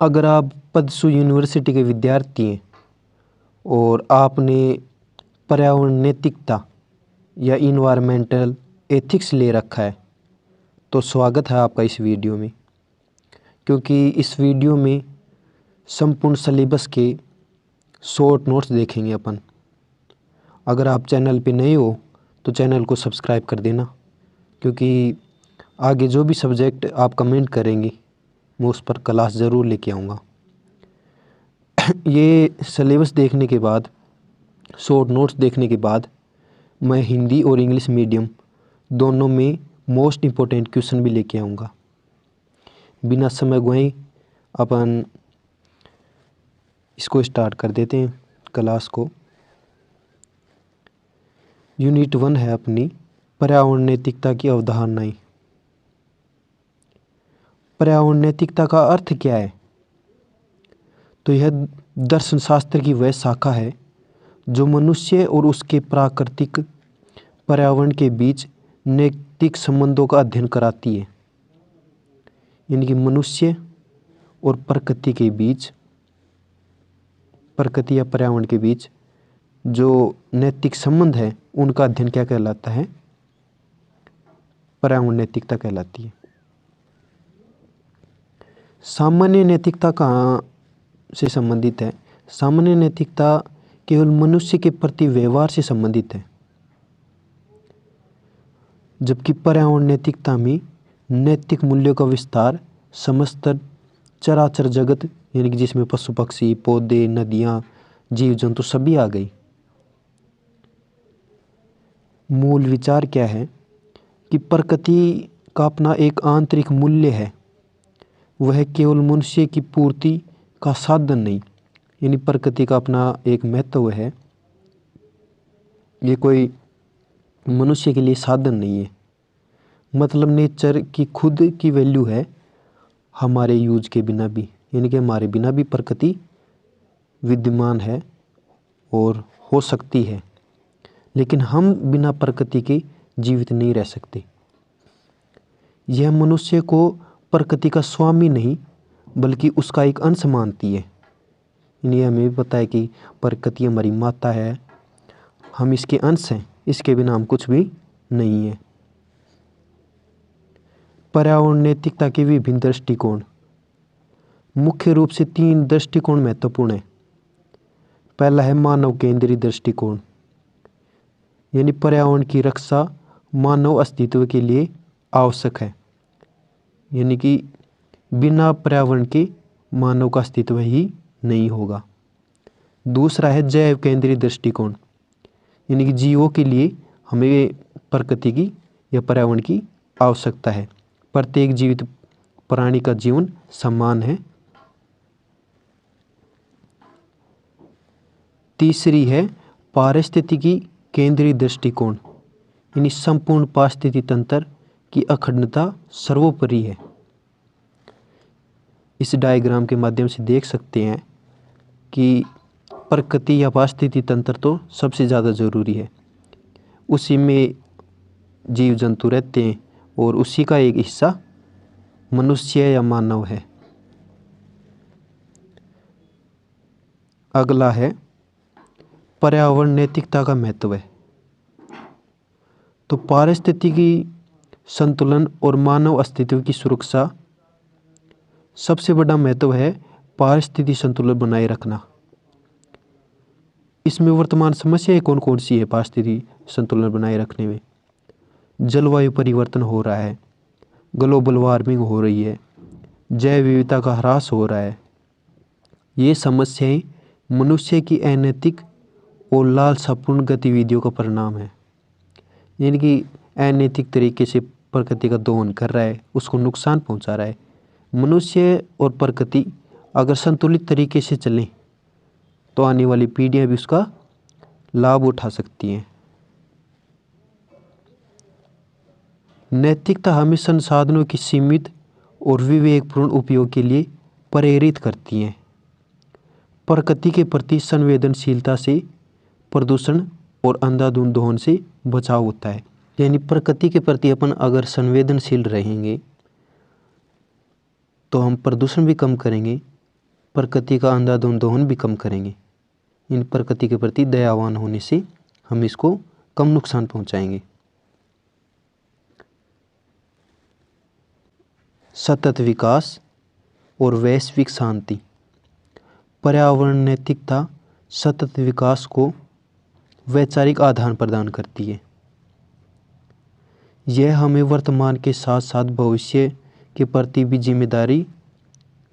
अगर आप पदसू यूनिवर्सिटी के विद्यार्थी हैं और आपने पर्यावरण नैतिकता या इन्वायरमेंटल एथिक्स ले रखा है तो स्वागत है आपका इस वीडियो में, क्योंकि इस वीडियो में संपूर्ण सिलेबस के शॉर्ट नोट्स देखेंगे अपन। अगर आप चैनल पे नए हो तो चैनल को सब्सक्राइब कर देना, क्योंकि आगे जो भी सब्जेक्ट आप कमेंट करेंगे मैं उस पर क्लास ज़रूर लेके आऊँगा। ये सिलेबस देखने के बाद, शॉर्ट नोट्स देखने के बाद मैं हिंदी और इंग्लिश मीडियम दोनों में मोस्ट इम्पोर्टेंट क्वेश्चन भी लेके आऊँगा। बिना समय गवाए अपन इसको स्टार्ट कर देते हैं क्लास को। यूनिट 1 है अपनी पर्यावरण नैतिकता की अवधारणाएं। पर्यावरण नैतिकता का अर्थ क्या है? तो यह दर्शन शास्त्र की वह शाखा है जो मनुष्य और उसके प्राकृतिक पर्यावरण के बीच नैतिक संबंधों का अध्ययन कराती है। यानी कि मनुष्य और प्रकृति के बीच, प्रकृति या पर्यावरण के बीच जो नैतिक संबंध है उनका अध्ययन क्या कहलाता है? पर्यावरण नैतिकता कहलाती है। सामान्य नैतिकता कहाँ से संबंधित है? सामान्य नैतिकता केवल मनुष्य के प्रति व्यवहार से संबंधित है, जबकि पर्यावरण नैतिकता में नैतिक मूल्यों का विस्तार समस्त चराचर जगत, यानी कि जिसमें पशु पक्षी, पौधे, नदियाँ, जीव जंतु सभी आ गई। मूल विचार क्या है कि प्रकृति का अपना एक आंतरिक मूल्य है, वह केवल मनुष्य की पूर्ति का साधन नहीं। यानी प्रकृति का अपना एक महत्व है, ये कोई मनुष्य के लिए साधन नहीं है। मतलब नेचर की खुद की वैल्यू है हमारे यूज के बिना भी, यानी कि हमारे बिना भी प्रकृति विद्यमान है और हो सकती है, लेकिन हम बिना प्रकृति के जीवित नहीं रह सकते। यह मनुष्य को प्रकृति का स्वामी नहीं बल्कि उसका एक अंश मानती है। यानी हमें भी पता है कि प्रकृति हमारी माता है, हम इसके अंश हैं, इसके बिना हम कुछ भी नहीं है। पर्यावरण नैतिकता के विभिन्न दृष्टिकोण। मुख्य रूप से 3 दृष्टिकोण महत्वपूर्ण है। पहला है मानव केंद्रित दृष्टिकोण, यानी पर्यावरण की रक्षा मानव अस्तित्व के लिए आवश्यक है। यानी कि बिना पर्यावरण के मानव का अस्तित्व ही नहीं होगा। दूसरा है जैव केंद्रित दृष्टिकोण, यानी कि जीवों के लिए हमें प्रकृति की या पर्यावरण की आवश्यकता है। प्रत्येक जीवित प्राणी का जीवन समान है। तीसरी है पारिस्थितिकी केंद्रित दृष्टिकोण, यानी संपूर्ण पारिस्थितिकी तंत्र की अखंडता सर्वोपरि है। इस डायग्राम के माध्यम से देख सकते हैं कि प्रकृति या पारिस्थितिकी तंत्र तो सबसे ज़्यादा ज़रूरी है, उसी में जीव जंतु रहते हैं और उसी का एक हिस्सा मनुष्य या मानव है। अगला है पर्यावरण नैतिकता का महत्व है। तो पारिस्थितिकी संतुलन और मानव अस्तित्व की सुरक्षा, सबसे बड़ा महत्व है पारिस्थितिकी संतुलन बनाए रखना। इसमें वर्तमान समस्याएं कौन कौन सी है? पारिस्थितिकी संतुलन बनाए रखने में जलवायु परिवर्तन हो रहा है, ग्लोबल वार्मिंग हो रही है, जैव विविधता का ह्रास हो रहा है। ये समस्याएं मनुष्य की अनैतिक और लालसापूर्ण गतिविधियों का परिणाम है। यानी कि अनैतिक तरीके से प्रकृति का दोहन कर रहा है, उसको नुकसान पहुंचा रहा है। मनुष्य और प्रकृति अगर संतुलित तरीके से चलें तो आने वाली पीढ़ियां भी उसका लाभ उठा सकती हैं। नैतिकता हमें संसाधनों की सीमित और विवेकपूर्ण उपयोग के लिए प्रेरित करती है। प्रकृति के प्रति संवेदनशीलता से प्रदूषण और अंधाधुंध दोहन से बचाव होता है। यानी प्रकृति के प्रति अपन अगर संवेदनशील रहेंगे तो हम प्रदूषण भी कम करेंगे प्रकृति का अंधाधुंध दोहन भी कम करेंगे। इन प्रकृति के प्रति दयावान होने से हम इसको कम नुकसान पहुंचाएंगे। सतत विकास और वैश्विक शांति। पर्यावरण नैतिकता सतत विकास को वैचारिक आधार प्रदान करती है। यह हमें वर्तमान के साथ साथ भविष्य के प्रति भी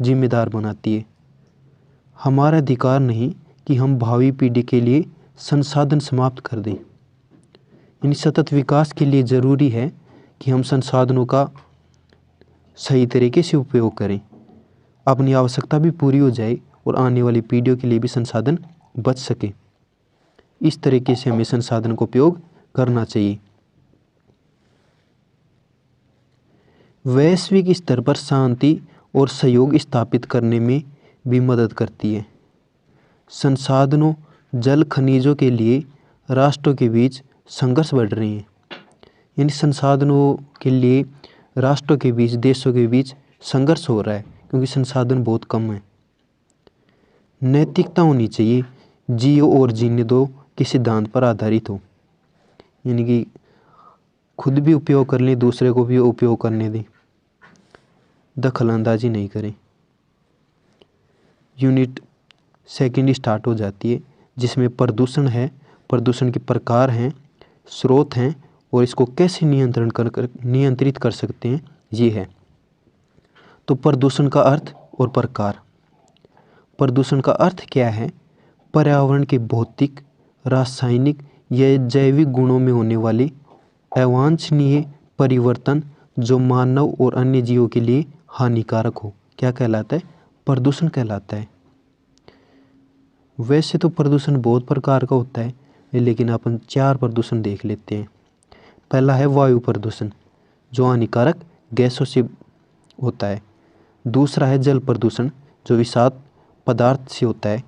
जिम्मेदार बनाती है। हमारा अधिकार नहीं कि हम भावी पीढ़ी के लिए संसाधन समाप्त कर दें। इन सतत विकास के लिए ज़रूरी है कि हम संसाधनों का सही तरीके से उपयोग करें, अपनी आवश्यकता भी पूरी हो जाए और आने वाली पीढ़ियों के लिए भी संसाधन बच सके। इस तरीके से हमें संसाधन का उपयोग करना चाहिए। वैश्विक स्तर पर शांति और सहयोग स्थापित करने में भी मदद करती है। संसाधनों, जल, खनिजों के लिए राष्ट्रों के बीच संघर्ष बढ़ रहे हैं। यानी संसाधनों के लिए राष्ट्रों के बीच, देशों के बीच संघर्ष हो रहा है क्योंकि संसाधन बहुत कम है। नैतिकता होनी चाहिए, जियो और जीने दो के सिद्धांत पर आधारित हो। यानी कि खुद भी उपयोग कर लें, दूसरे को भी उपयोग करने दें, दखल अंदाजी नहीं करें। यूनिट सेकंड स्टार्ट हो जाती है जिसमें प्रदूषण है, प्रदूषण के प्रकार हैं, स्रोत हैं और इसको कैसे नियंत्रित कर सकते हैं, ये है। तो प्रदूषण का अर्थ और प्रकार। प्रदूषण का अर्थ क्या है? पर्यावरण के भौतिक, रासायनिक या जैविक गुणों में होने वाले अवांछनीय परिवर्तन जो मानव और अन्य जीवों के लिए हानिकारक हो, क्या कहलाता है? प्रदूषण कहलाता है। वैसे तो प्रदूषण बहुत प्रकार का होता है, लेकिन अपन 4 प्रदूषण देख लेते हैं। पहला है वायु प्रदूषण जो हानिकारक गैसों से होता है। दूसरा है जल प्रदूषण जो विषाक्त पदार्थ से होता है।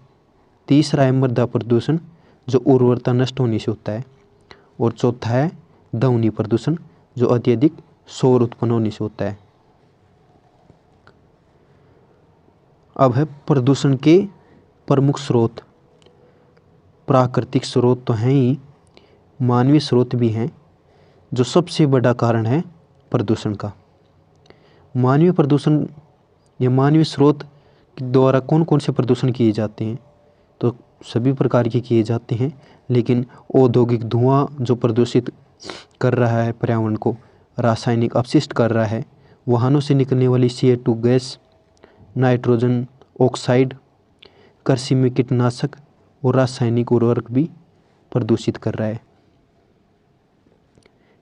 तीसरा है मृदा प्रदूषण जो उर्वरता नष्ट होने से होता है। और चौथा है ध्वनि प्रदूषण जो अत्यधिक शोर उत्पन्न होने से होता है। अब है प्रदूषण के प्रमुख स्रोत। प्राकृतिक स्रोत तो हैं ही, मानवीय स्रोत भी हैं। जो सबसे बड़ा कारण है प्रदूषण का, मानवीय प्रदूषण या मानवीय स्रोत द्वारा कौन कौन से प्रदूषण किए जाते हैं? तो सभी प्रकार के किए जाते हैं, लेकिन औद्योगिक धुआं जो प्रदूषित कर रहा है पर्यावरण को, रासायनिक अपशिष्ट कर रहा है, वाहनों से निकलने वाली CO2 गैस, नाइट्रोजन ऑक्साइड, कृषि में कीटनाशक और रासायनिक उर्वरक भी प्रदूषित कर रहा है।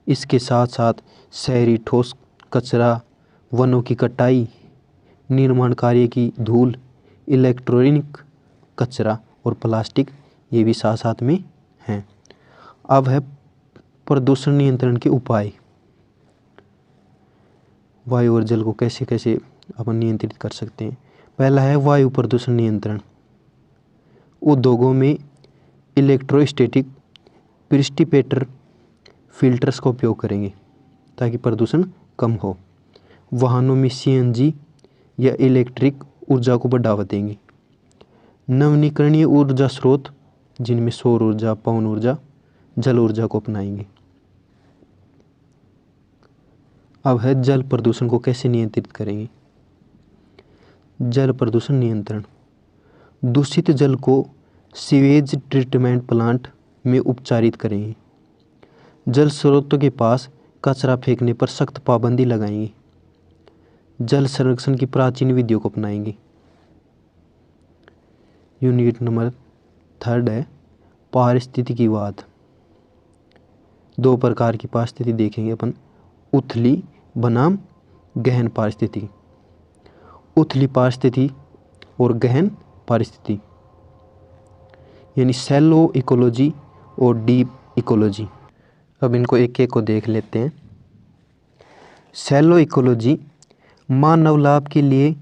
इसके साथ साथ शहरी ठोस कचरा, वनों की कटाई, निर्माण कार्य की धूल, इलेक्ट्रॉनिक कचरा और प्लास्टिक, ये भी साथ साथ में हैं। अब है प्रदूषण नियंत्रण के उपाय। वायु और जल को कैसे कैसे अपन नियंत्रित कर सकते हैं। पहला है वायु प्रदूषण नियंत्रण। उद्योगों में इलेक्ट्रोस्टैटिक प्रिसिपिटेटर फिल्टर्स का उपयोग करेंगे ताकि प्रदूषण कम हो। वाहनों में CNG या इलेक्ट्रिक ऊर्जा को बढ़ावा देंगे। नवीकरणीय ऊर्जा स्रोत जिनमें सौर ऊर्जा, पवन ऊर्जा, जल ऊर्जा को अपनाएंगे। अब है जल प्रदूषण को कैसे नियंत्रित करेंगे। जल प्रदूषण नियंत्रण। दूषित जल को सीवेज ट्रीटमेंट प्लांट में उपचारित करेंगे। जल स्रोतों के पास कचरा फेंकने पर सख्त पाबंदी लगाएंगे। जल संरक्षण की प्राचीन विधियों को अपनाएंगे। यूनिट नंबर 3 है पारिस्थितिकीवाद। 2 प्रकार की पारिस्थिति देखेंगे अपन, उथली बनाम गहन पारिस्थिति। उथली पारिस्थिति और गहन पारिस्थिति यानी शैलो इकोलॉजी और डीप इकोलॉजी। अब इनको एक एक को देख लेते हैं। शैलो इकोलॉजी मानव लाभ के लिए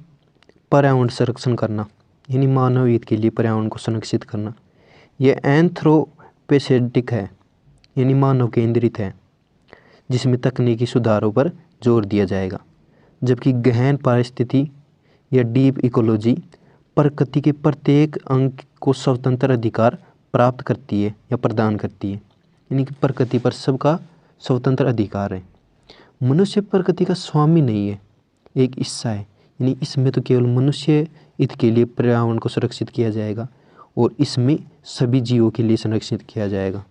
पर्यावरण संरक्षण करना, यानी मानव हित के लिए पर्यावरण को संरक्षित करना। यह एंथ्रोपोसेंट्रिक है, यानी मानव केंद्रित है, जिसमें तकनीकी सुधारों पर जोर दिया जाएगा। जबकि गहन पारिस्थिति या डीप इकोलॉजी प्रकृति के प्रत्येक अंग को स्वतंत्र अधिकार प्राप्त करती है या प्रदान करती है, यानी कि प्रकृति पर सबका स्वतंत्र अधिकार है। मनुष्य प्रकृति का स्वामी नहीं है, एक हिस्सा है, यानी इसमें तो केवल मनुष्य हित के लिए पर्यावरण को सुरक्षित किया जाएगा और इसमें सभी जीवों के लिए संरक्षित किया जाएगा।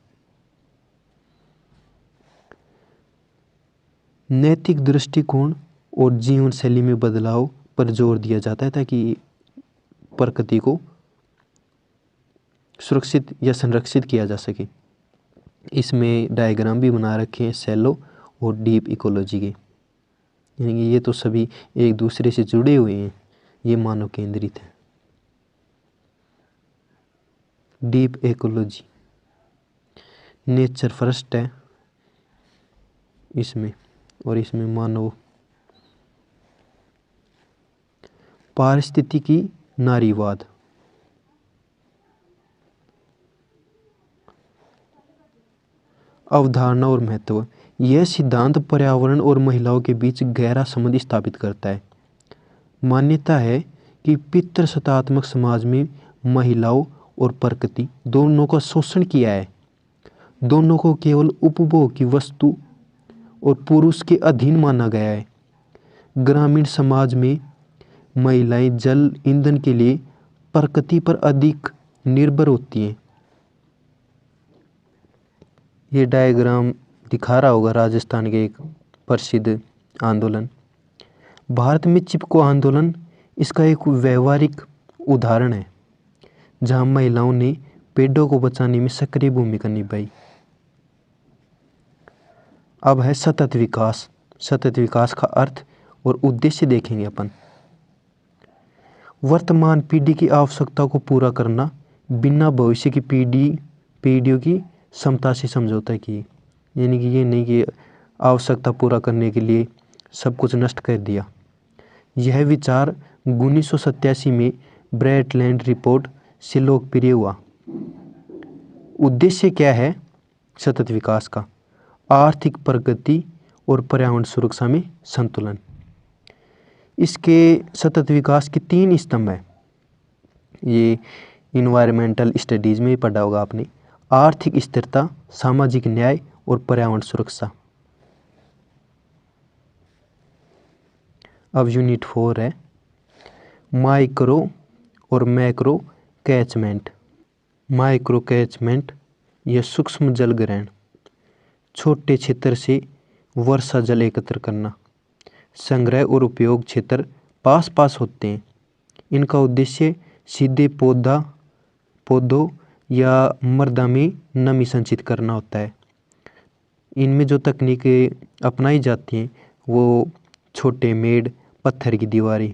नैतिक दृष्टिकोण और जीवन शैली में बदलाव पर जोर दिया जाता है ताकि प्रकृति को सुरक्षित या संरक्षित किया जा सके। इसमें डायग्राम भी बना रखे हैं शैलो और डीप इकोलॉजी के, यानी कि ये तो सभी एक दूसरे से जुड़े हुए हैं, ये मानव केंद्रित है। डीप इकोलॉजी नेचर फर्स्ट है इसमें, और इसमें मानव पारिस्थितिकी नारीवाद, अवधारणा और महत्व। यह सिद्धांत पर्यावरण और महिलाओं के बीच गहरा संबंध स्थापित करता है। मान्यता है कि पितृसत्तात्मक समाज में महिलाओं और प्रकृति दोनों का शोषण किया है, दोनों को केवल उपभोग की वस्तु और पुरुष के अधीन माना गया है। ग्रामीण समाज में महिलाएं जल ईंधन के लिए प्रकृति पर अधिक निर्भर होती हैं। ये डायग्राम दिखा रहा होगा राजस्थान के एक प्रसिद्ध आंदोलन, भारत में चिपको आंदोलन इसका एक व्यवहारिक उदाहरण है, जहां महिलाओं ने पेड़ों को बचाने में सक्रिय भूमिका निभाई। अब है सतत विकास। सतत विकास का अर्थ और उद्देश्य देखेंगे अपन। वर्तमान पीढ़ी की आवश्यकताओं को पूरा करना बिना भविष्य की पीढ़ियों की क्षमता से समझौता किए, यानी कि ये नहीं कि आवश्यकता पूरा करने के लिए सब कुछ नष्ट कर दिया। यह विचार 1987 में ब्रेटलैंड रिपोर्ट से लोकप्रिय हुआ। उद्देश्य क्या है सतत विकास का? आर्थिक प्रगति और पर्यावरण सुरक्षा में संतुलन। इसके सतत विकास के 3 स्तंभ हैं, ये इन्वायरमेंटल स्टडीज में पढ़ा होगा आपने। आर्थिक स्थिरता, सामाजिक न्याय और पर्यावरण सुरक्षा। अब यूनिट 4 है माइक्रो और मैक्रो कैचमेंट। माइक्रो कैचमेंट यह सूक्ष्म जल ग्रहण, छोटे क्षेत्र से वर्षा जल एकत्र करना। संग्रह और उपयोग क्षेत्र पास पास होते हैं। इनका उद्देश्य सीधे पौधों या मृदा में नमी संचित करना होता है। इनमें जो तकनीकें अपनाई जाती हैं वो छोटे मेड़, पत्थर की दीवारें।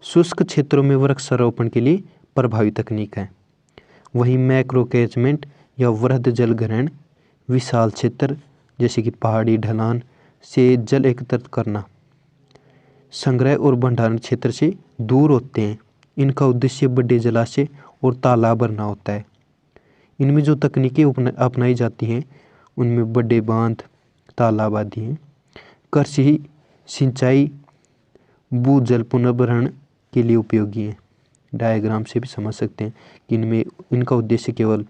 शुष्क क्षेत्रों में वृक्षारोपण के लिए प्रभावी तकनीक है। वहीं मैक्रो कैचमेंट या वृहद जल ग्रहण विशाल क्षेत्र जैसे कि पहाड़ी ढलान से जल एकत्रित करना, संग्रह और भंडारण क्षेत्र से दूर होते हैं। इनका उद्देश्य बड़े जलाशय और तालाब भरना होता है। इनमें जो तकनीकें अपनाई जाती हैं उनमें बड़े बांध, तालाब आदि हैं। कृषि, सिंचाई, भूजल पुनर्भरण के लिए उपयोगी हैं। डायग्राम से भी समझ सकते हैं कि इनका उद्देश्य केवल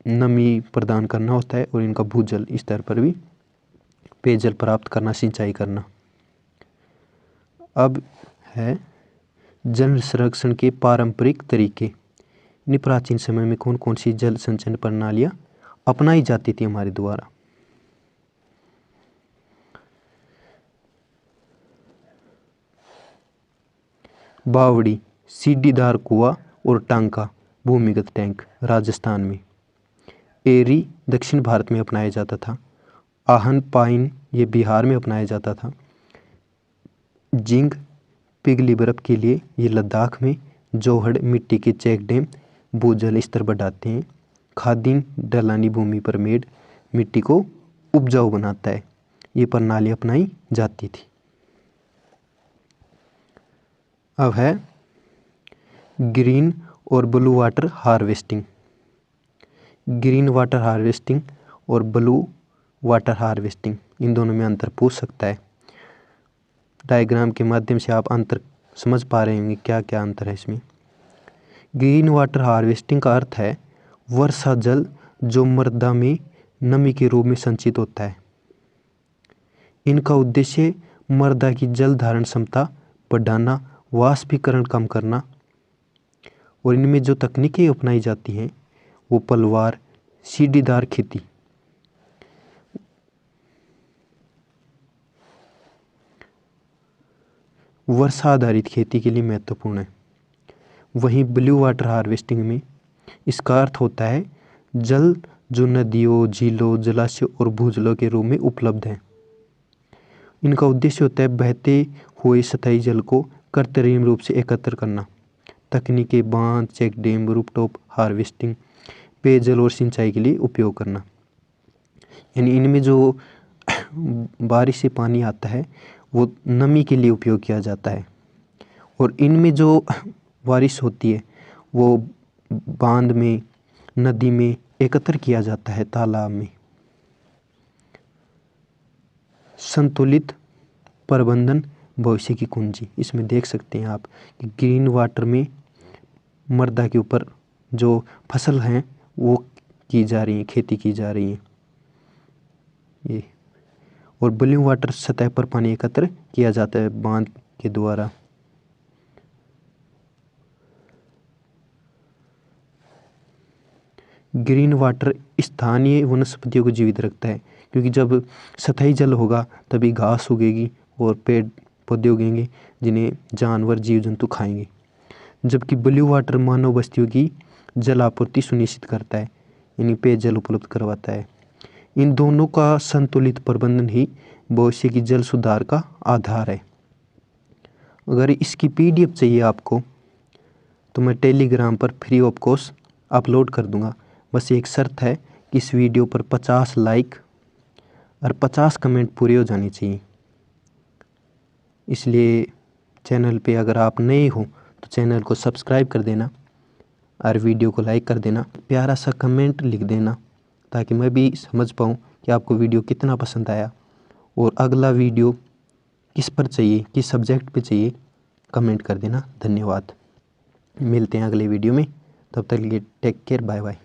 नमी प्रदान करना होता है और इनका भूजल स्तर पर भी पेयजल प्राप्त करना, सिंचाई करना। अब है जल संरक्षण के पारंपरिक तरीके। प्राचीन समय में कौन कौन सी जल संचयन प्रणालियां अपनाई जाती थी हमारे द्वारा? बावड़ी, सीढ़ीदार कुआं और टांका, भूमिगत टैंक राजस्थान में। एरी दक्षिण भारत में अपनाया जाता था। आहन पाइन ये बिहार में अपनाया जाता था। जिंग पिघली बर्फ के लिए ये लद्दाख में। जोहड़ मिट्टी के चेक डैम भूजल स्तर बढ़ाते हैं। खादीन ढलानी भूमि पर मेड़ मिट्टी को उपजाऊ बनाता है। ये प्रणाली अपनाई जाती थी। अब है ग्रीन और blue water harvesting. Green water harvesting और ब्लू वाटर हार्वेस्टिंग, इन दोनों में अंतर पूछ सकता है। डायग्राम के माध्यम से आप अंतर समझ पा रहे होंगे क्या क्या अंतर है इसमें। ग्रीन वाटर हार्वेस्टिंग का अर्थ है वर्षा जल जो मृदा में नमी के रूप में संचित होता है। इनका उद्देश्य मृदा की जल धारण क्षमता बढ़ाना, वाष्पीकरण कम करना, और इनमें जो तकनीकें अपनाई जाती हैं वो पलवार, सीढ़ीदार खेती, वर्षा आधारित खेती के लिए महत्वपूर्ण है। वहीं ब्लू वाटर हार्वेस्टिंग में इसका अर्थ होता है जल जो नदियों, झीलों, जलाशयों और भूजलों के रूप में उपलब्ध है। इनका उद्देश्य होता है बहते हुए सतही जल को कृत्रिम रूप से एकत्र करना। तकनीकें बांध, चेक डैम, रूफटॉप हार्वेस्टिंग, पेयजल और सिंचाई के लिए उपयोग करना। यानी इनमें जो बारिश से पानी आता है वो नमी के लिए उपयोग किया जाता है, और इनमें जो बारिश होती है वो बांध में, नदी में एकत्र किया जाता है, तालाब में। संतुलित प्रबंधन भविष्य की कुंजी। इसमें देख सकते हैं आप कि ग्रीन वाटर में मृदा के ऊपर जो फसल हैं वो की जा रही है, खेती की जा रही है ये, और ब्लू वाटर सतह पर पानी एकत्र किया जाता है बांध के द्वारा। ग्रीन वाटर स्थानीय वनस्पतियों को जीवित रखता है, क्योंकि जब सतही जल होगा तभी घास उगेगी और पेड़ पौधे उगेंगे जिन्हें जानवर, जीव जंतु खाएंगे। जबकि ब्लू वाटर मानव बस्तियों की जल आपूर्ति सुनिश्चित करता है, यानी पेयजल उपलब्ध करवाता है। इन दोनों का संतुलित प्रबंधन ही भविष्य की जल सुधार का आधार है। अगर इसकी PDF चाहिए आपको तो मैं टेलीग्राम पर फ्री ऑफ कॉस्ट अपलोड कर दूंगा। बस एक शर्त है कि इस वीडियो पर 50 लाइक और 50 कमेंट पूरे हो जाने चाहिए। इसलिए चैनल पे अगर आप नए हो तो चैनल को सब्सक्राइब कर देना और वीडियो को लाइक कर देना, प्यारा सा कमेंट लिख देना ताकि मैं भी समझ पाऊँ कि आपको वीडियो कितना पसंद आया और अगला वीडियो किस पर चाहिए, किस सब्जेक्ट पे चाहिए, कमेंट कर देना। धन्यवाद। मिलते हैं अगले वीडियो में, तब तक के लिए टेक केयर, बाय बाय।